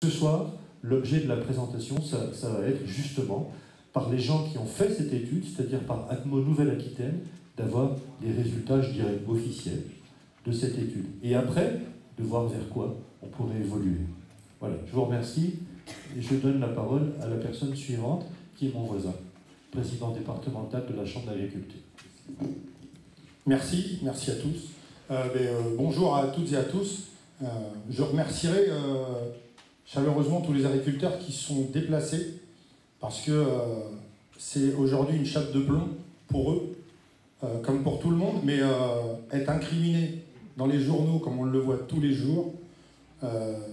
Ce soir, l'objet de la présentation, ça va être justement, par les gens qui ont fait cette étude, c'est-à-dire par Atmo Nouvelle-Aquitaine, d'avoir des résultats, je dirais, officiels de cette étude. Et après, de voir vers quoi on pourrait évoluer. Voilà, je vous remercie et je donne la parole à la personne suivante, qui est mon voisin, président départemental de la Chambre d'agriculture. Merci à tous. Bonjour à toutes et à tous. Je remercierai chaleureusement tous les agriculteurs qui sont déplacés parce que c'est aujourd'hui une chape de plomb pour eux, comme pour tout le monde, mais être incriminé dans les journaux comme on le voit tous les jours,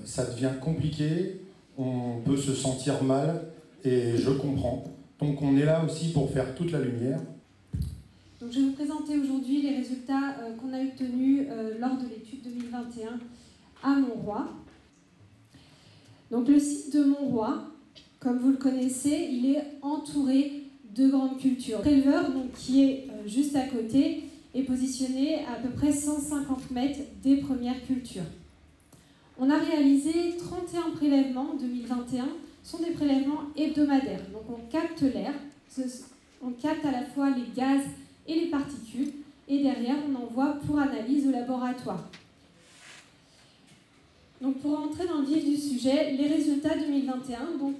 ça devient compliqué, on peut se sentir mal et je comprends. Donc on est là aussi pour faire toute la lumière. Donc je vais vous présenter aujourd'hui les résultats qu'on a obtenus lors de l'étude 2021 à Montroy. Donc le site de Montroy, comme vous le connaissez, il est entouré de grandes cultures. Le préleveur, donc, qui est juste à côté, est positionné à peu près 150 mètres des premières cultures. On a réalisé 31 prélèvements en 2021, ce sont des prélèvements hebdomadaires. Donc on capte l'air, on capte à la fois les gaz et les particules, et derrière on envoie pour analyse au laboratoire. Donc pour entrer dans le vif du sujet, les résultats 2021, donc,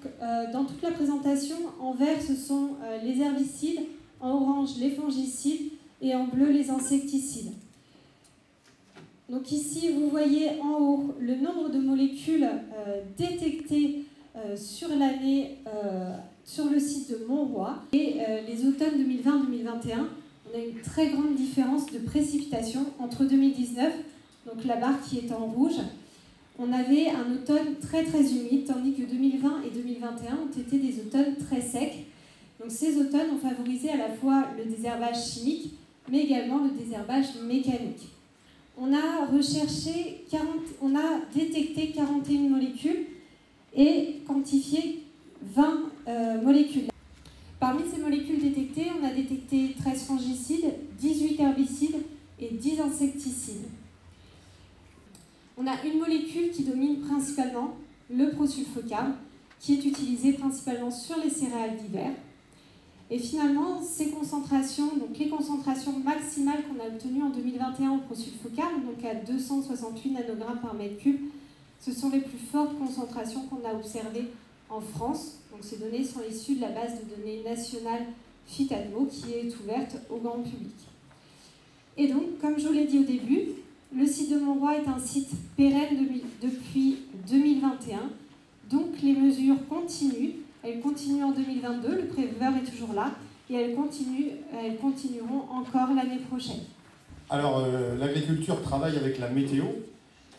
dans toute la présentation, en vert ce sont les herbicides, en orange les fongicides et en bleu les insecticides. Donc ici vous voyez en haut le nombre de molécules détectées sur l'année sur le site de Montroy et les automnes 2020-2021. On a une très grande différence de précipitation entre 2019, donc la barre qui est en rouge. On avait un automne très humide, tandis que 2020 et 2021 ont été des automnes très secs. Donc ces automnes ont favorisé à la fois le désherbage chimique, mais également le désherbage mécanique. On a détecté 41 molécules et quantifié 20 molécules. Parmi ces molécules détectées, on a détecté 13 fongicides, 18 herbicides et 10 insecticides. On a une molécule qui domine principalement, le prosulfocarbe, qui est utilisé principalement sur les céréales d'hiver. Et finalement, ces concentrations, donc les concentrations maximales qu'on a obtenues en 2021 au prosulfocarbe, donc à 268 nanogrammes par mètre cube, ce sont les plus fortes concentrations qu'on a observées en France. Donc ces données sont issues de la base de données nationale Phytatmo qui est ouverte au grand public. Et donc, comme je vous l'ai dit au début, le site de Montroy est un site pérenne depuis 2021. Donc les mesures continuent. Elles continuent en 2022, le préleveur est toujours là, et elles continueront encore l'année prochaine. Alors l'agriculture travaille avec la météo,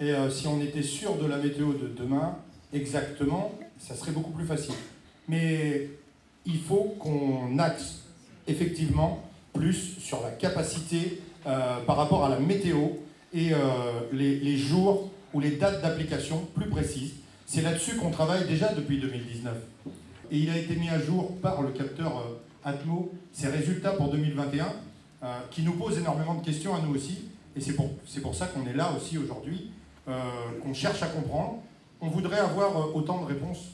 et si on était sûr de la météo de demain, exactement, ça serait beaucoup plus facile. Mais il faut qu'on axe effectivement plus sur la capacité par rapport à la météo et les jours ou les dates d'application plus précises. C'est là-dessus qu'on travaille déjà depuis 2019. Et il a été mis à jour par le capteur Atmo, ces résultats pour 2021, qui nous posent énormément de questions à nous aussi. Et c'est pour ça qu'on est là aussi aujourd'hui, qu'on cherche à comprendre. On voudrait avoir autant de réponses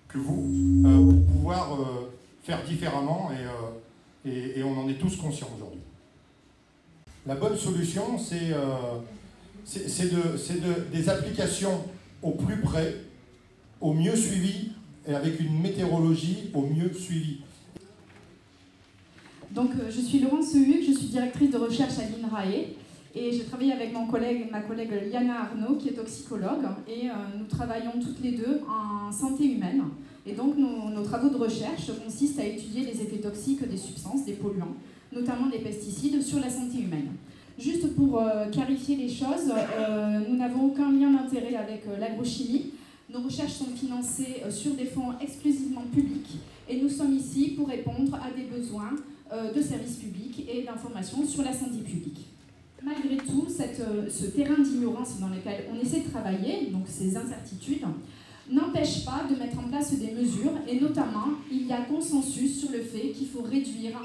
que vous, pour pouvoir faire différemment, et on en est tous conscients aujourd'hui. La bonne solution, c'est des applications au plus près, au mieux suivi, et avec une météorologie au mieux suivie. Donc je suis Laurence Hugues, je suis directrice de recherche à l'INRAE et je travaille avec ma collègue Liana Arnaud qui est toxicologue et nous travaillons toutes les deux en santé humaine. Et donc nos travaux de recherche consistent à étudier les effets toxiques des substances, des polluants, notamment les pesticides, sur la santé humaine. Juste pour clarifier les choses, nous n'avons aucun lien d'intérêt avec l'agrochimie. Nos recherches sont financées sur des fonds exclusivement publics et nous sommes ici pour répondre à des besoins de services publics et d'information sur la santé publique. Malgré tout, ce terrain d'ignorance dans lequel on essaie de travailler, donc ces incertitudes, n'empêche pas de mettre en place des mesures et notamment, il y a consensus sur le fait qu'il faut réduire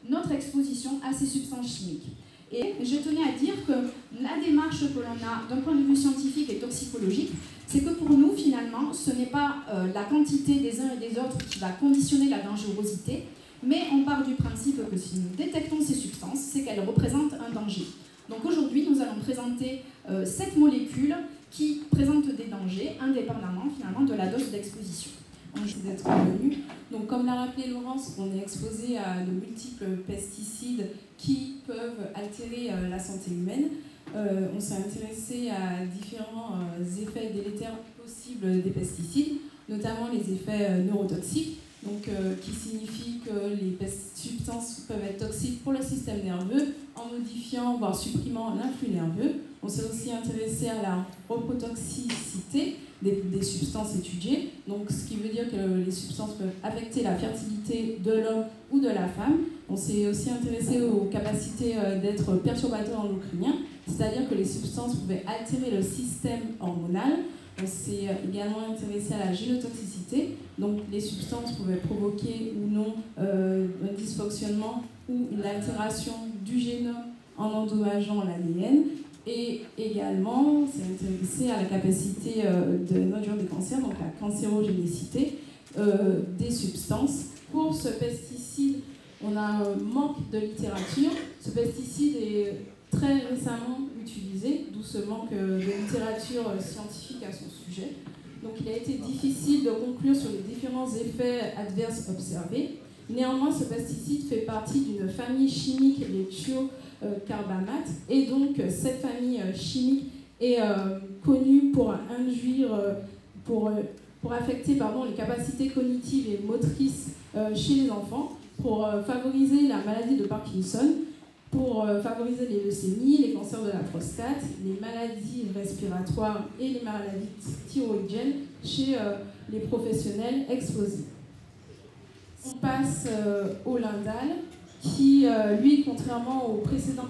notre exposition à ces substances chimiques. Et je tenais à dire que la démarche que l'on a d'un point de vue scientifique et toxicologique, c'est que pour nous, finalement, ce n'est pas la quantité des uns et des autres qui va conditionner la dangerosité, mais on part du principe que si nous détectons ces substances, c'est qu'elles représentent un danger. Donc aujourd'hui, nous allons présenter 7 molécules qui présentent des dangers, indépendamment finalement de la dose d'exposition. Merci d'être venu. Donc, comme l'a rappelé Laurence, on est exposé à de multiples pesticides qui peuvent altérer la santé humaine. On s'est intéressé à différents effets délétères possibles des pesticides, notamment les effets neurotoxiques, donc, qui signifie que les substances peuvent être toxiques pour le système nerveux en modifiant, voire supprimant l'influx nerveux. On s'est aussi intéressé à la reprotoxicité des substances étudiées, donc ce qui veut dire que les substances peuvent affecter la fertilité de l'homme ou de la femme. On s'est aussi intéressé aux capacités d'être perturbateurs endocriniens, c'est-à-dire que les substances pouvaient altérer le système hormonal. On s'est également intéressé à la génotoxicité, donc les substances pouvaient provoquer ou non un dysfonctionnement ou une altération du génome en endommageant l'ADN. Et également, on s'est intéressé à la capacité de l'induire des cancers, donc la cancérogénicité des substances. Pour ce pesticide, on a un manque de littérature. Ce pesticide est très récemment utilisé, d'où ce manque de littérature scientifique à son sujet. Donc il a été difficile de conclure sur les différents effets adverses observés. Néanmoins, ce pesticide fait partie d'une famille chimique, les thiocarbamates, et donc cette famille chimique est connue pour induire, pour affecter les capacités cognitives et motrices chez les enfants, pour favoriser la maladie de Parkinson, pour favoriser les leucémies, les cancers de la prostate, les maladies respiratoires et les maladies thyroïdiennes chez les professionnels exposés. On passe au lindal, qui, lui, contrairement aux précédents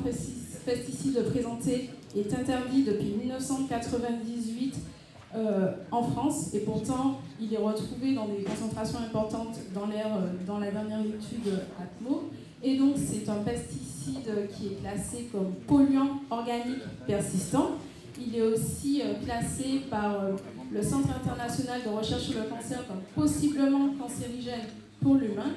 pesticides présentés, est interdit depuis 1998 en France, et pourtant il est retrouvé dans des concentrations importantes dans l'air dans la dernière étude ATMO. Et donc c'est un pesticide qui est classé comme polluant organique persistant. Il est aussi classé par le Centre international de recherche sur le cancer comme possiblement cancérigène pour l'humain,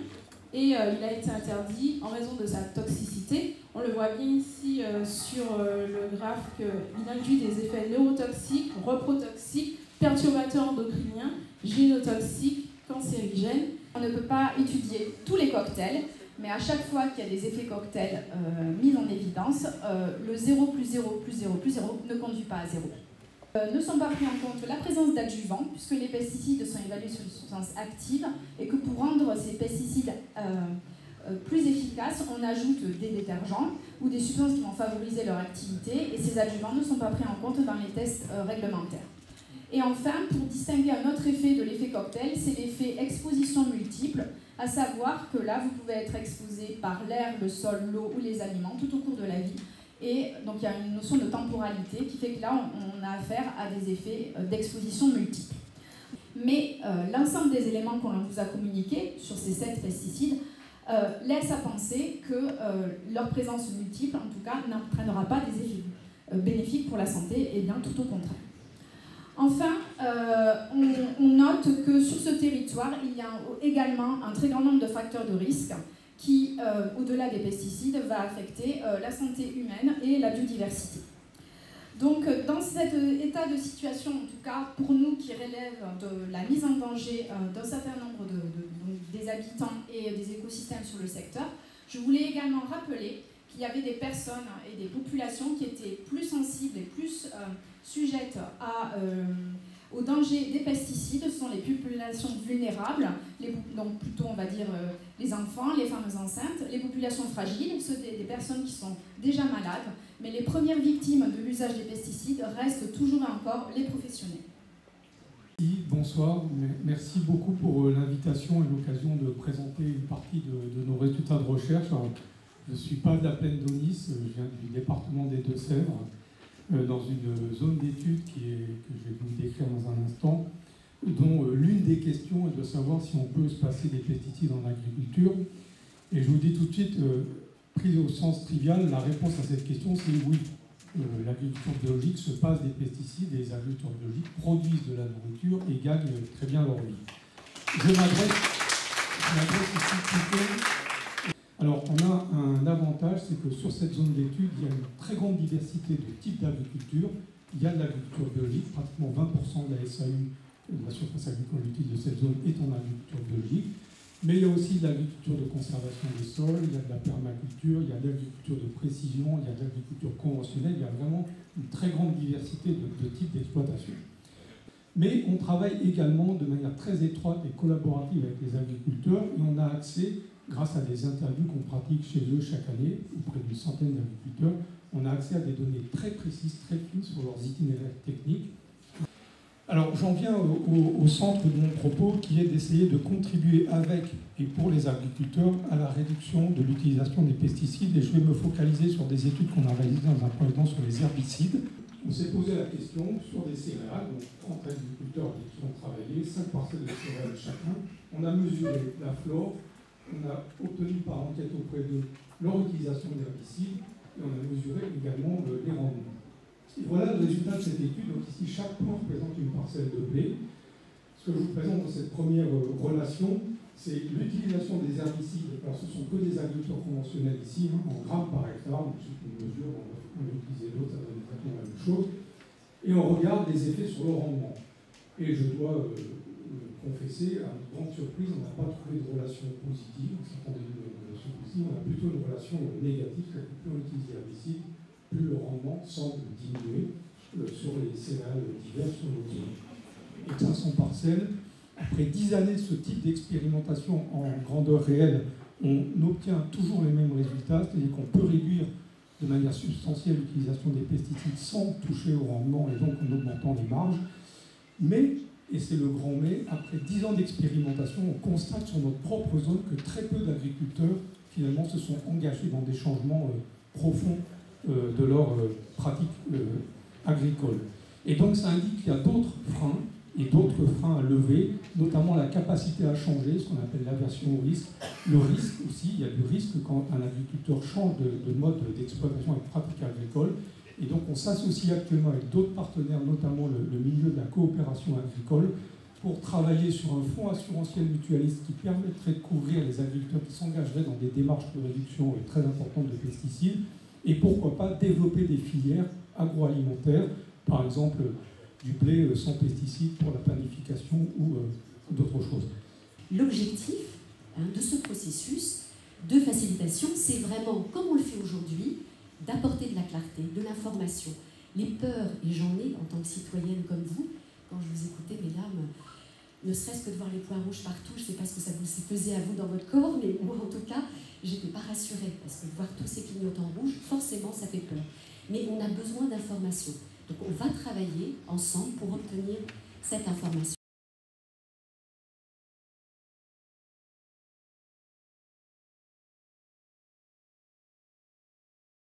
et il a été interdit en raison de sa toxicité. On le voit bien ici sur le graphe qu'il induit des effets neurotoxiques, reprotoxiques, perturbateurs endocriniens, génotoxiques, cancérigènes. On ne peut pas étudier tous les cocktails, mais à chaque fois qu'il y a des effets cocktails mis en évidence, le 0 plus 0 plus 0 plus 0 ne conduit pas à 0. Ne sont pas pris en compte la présence d'adjuvants, puisque les pesticides sont évalués sur les substances actives, et que pour rendre ces pesticides plus efficaces, on ajoute des détergents ou des substances qui vont favoriser leur activité, et ces adjuvants ne sont pas pris en compte dans les tests réglementaires. Et enfin, pour distinguer un autre effet de l'effet cocktail, c'est l'effet exposition multiple, à savoir que là, vous pouvez être exposé par l'air, le sol, l'eau ou les aliments tout au cours de la vie. Et donc il y a une notion de temporalité qui fait que là, on a affaire à des effets d'exposition multiple. Mais l'ensemble des éléments qu'on vous a communiqués sur ces 7 pesticides laisse à penser que leur présence multiple, en tout cas, n'entraînera pas des effets bénéfiques pour la santé, et bien tout au contraire. Enfin, on note que sur ce territoire, il y a également un très grand nombre de facteurs de risque qui, au-delà des pesticides, va affecter la santé humaine et la biodiversité. Donc, dans cet état de situation, en tout cas pour nous qui relève de la mise en danger d'un certain nombre des habitants et des écosystèmes sur le secteur, je voulais également rappeler qu'il y avait des personnes et des populations qui étaient plus sensibles et plus sujettes au danger des pesticides. Ce sont les populations vulnérables, donc plutôt on va dire les enfants, les femmes enceintes, les populations fragiles, des personnes qui sont déjà malades, mais les premières victimes de l'usage des pesticides restent toujours et encore les professionnels. Bonsoir, merci beaucoup pour l'invitation et l'occasion de présenter une partie de nos résultats de recherche. Alors, je ne suis pas de la plaine d'Aunis, je viens du département des Deux-Sèvres, dans une zone d'étude que je vais vous décrire dans un instant, dont l'une des questions est de savoir si on peut se passer des pesticides en agriculture. Et je vous dis tout de suite, prise au sens trivial, la réponse à cette question, c'est oui. L'agriculture biologique se passe des pesticides et les agriculteurs biologiques produisent de la nourriture et gagnent très bien leur vie. Je m'adresse ici plutôt. Alors, on a un avantage, c'est que sur cette zone d'étude, il y a une très grande diversité de types d'agriculture. Il y a de l'agriculture biologique, pratiquement 20% de la SAU, de la surface agricole utile de cette zone, est en agriculture biologique. Mais il y a aussi de l'agriculture de conservation des sols, il y a de la permaculture, il y a de l'agriculture de précision, il y a de l'agriculture conventionnelle, il y a vraiment une très grande diversité de types d'exploitation. Mais on travaille également de manière très étroite et collaborative avec les agriculteurs et on a accès, grâce à des interviews qu'on pratique chez eux chaque année, auprès d'une centaine d'agriculteurs, on a accès à des données très précises, très fines sur leurs itinéraires techniques. Alors j'en viens au centre de mon propos, qui est d'essayer de contribuer avec et pour les agriculteurs à la réduction de l'utilisation des pesticides. Et je vais me focaliser sur des études qu'on a réalisées dans un premier temps sur les herbicides. On s'est posé la question sur des céréales, donc 30 agriculteurs qui ont travaillé, 5 parcelles de céréales chacun. On a mesuré la flore, on a obtenu par enquête auprès d'eux leur utilisation d'herbicides et on a mesuré également les rendements. Et voilà le résultat de cette étude. Donc ici, chaque point représente une parcelle de blé. Ce que je vous présente dans cette première relation, c'est l'utilisation des herbicides. Alors ce sont que des agriculteurs conventionnels ici, en grammes par hectare. Donc c'est une mesure, on va utiliser l'autre, ça donne exactement la même chose. Et on regarde les effets sur le rendement. Et je dois confesser, à notre grande surprise, on n'a pas trouvé de relation positive. On s'attendait à une relation positive, on a plutôt une relation négative. C'est-à-dire que plus on utilise les herbicides, plus le rendement semble diminuer sur les céréales diverses sur nos zones. Et 500 parcelles, après 10 années de ce type d'expérimentation en grandeur réelle, on obtient toujours les mêmes résultats, c'est-à-dire qu'on peut réduire de manière substantielle l'utilisation des pesticides sans toucher au rendement et donc en augmentant les marges. Mais, et c'est le grand mais, après 10 ans d'expérimentation, on constate sur notre propre zone que très peu d'agriculteurs finalement se sont engagés dans des changements profonds de leur pratique agricole. Et donc ça indique qu'il y a d'autres freins et d'autres freins à lever, notamment la capacité à changer, ce qu'on appelle l'aversion au risque. Le risque aussi, il y a du risque quand un agriculteur change de mode d'exploitation et de pratique agricole. Et donc on s'associe actuellement avec d'autres partenaires, notamment le milieu de la coopération agricole, pour travailler sur un fonds assurantiel mutualiste qui permettrait de couvrir les agriculteurs qui s'engageraient dans des démarches de réduction très importantes de pesticides. Et pourquoi pas développer des filières agroalimentaires, par exemple du blé sans pesticides pour la planification ou d'autres choses. L'objectif de ce processus de facilitation, c'est vraiment, comme on le fait aujourd'hui, d'apporter de la clarté, de l'information. Les peurs, et j'en ai en tant que citoyenne comme vous, quand je vous écoutais, mesdames, ne serait-ce que de voir les points rouges partout, je ne sais pas ce que ça vous s'est pesé à vous dans votre corps, mais moi en tout cas, je n'étais pas rassurée, parce que voir tous ces clignotants rouges, forcément ça fait peur. Mais on a besoin d'informations. Donc on va travailler ensemble pour obtenir cette information.